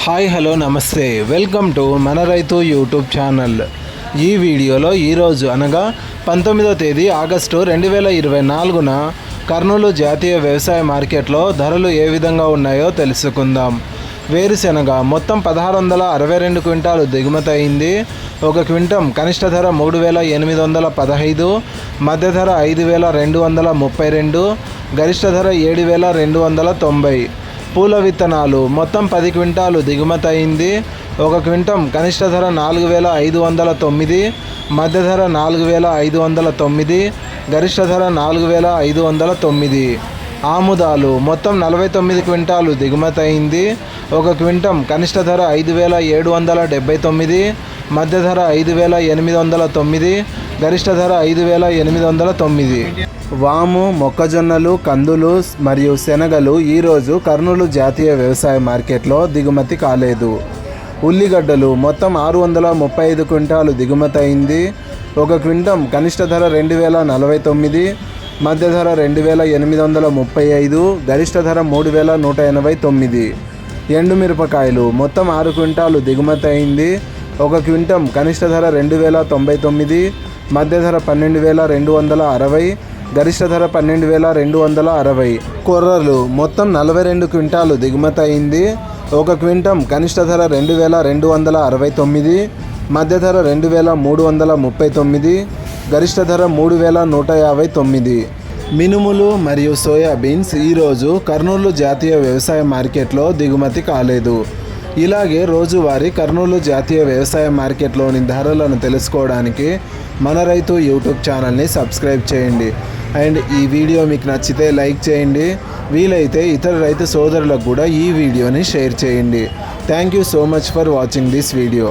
Hi hello నమస్తే welcome to మన రైతు యూట్యూబ్ ఛానల్. ఈ వీడియోలో ఈరోజు అనగా 19వ తేదీ ఆగస్టు 2024న కర్నూలు జాతీయ వ్యవసాయ మార్కెట్లో ధరలు ఏ విధంగా ఉన్నాయో తెలుసుకుందాం. వేరుశెనగ మొత్తం 1662 క్వింటాలు దిగుమతి అయింది. ఒక క్వింటం కనిష్ట ధర 3815, మధ్య ధర 5232, గరిష్ట ధర 7290. పూల విత్తనాలు మొత్తం 10 క్వింటాలు దిగుమతి అయింది. ఒక క్వింటం కనిష్ట ధర 4509, మధ్య ధర 4509, గరిష్ట ధర 4509. ఆముదాలు మొత్తం 49 క్వింటాలు దిగుమతి అయింది. ఒక క్వింటం కనిష్ట ధర 5779, మధ్య ధర 5809, గరిష్ట ధర 5809. వాము, మొక్కజొన్నలు, కందులు మరియు శనగలు ఈరోజు కర్నూలు జాతీయ వ్యవసాయ మార్కెట్లో దిగుమతి కాలేదు. ఉల్లిగడ్డలు మొత్తం 635 క్వింటాలు దిగుమతి అయింది. ఒక క్వింటం కనిష్ట ధర 2049, మధ్య ధర 2835, గరిష్ట ధర 3189. ఎండుమిరపకాయలు మొత్తం 6 క్వింటాలు దిగుమతి అయింది. ఒక క్వింటం కనిష్ట ధర 2099, మధ్య ధర 12260, గరిష్ట ధర 12260. కొర్రలు మొత్తం 42 క్వింటాలు దిగుమతి అయింది. ఒక క్వింటం కనిష్ట ధర 2269, మధ్య ధర 2339, గరిష్ట ధర 3159. మినుములు మరియు సోయాబీన్స్ ఈరోజు కర్నూలు జాతీయ వ్యవసాయ మార్కెట్లో దిగుమతి కాలేదు. ఇలాగే రోజువారీ కర్నూలు జాతీయ వ్యవసాయ మార్కెట్లోని ధరలను తెలుసుకోవడానికి మన రైతు యూట్యూబ్ ఛానల్ని సబ్స్క్రైబ్ చేయండి. అండ్ ఈ వీడియో మీకు నచ్చితే లైక్ చేయండి. వీలైతే ఇతర రైతు సోదరులకు కూడా ఈ వీడియోని షేర్ చేయండి. Thank you so much for watching this video.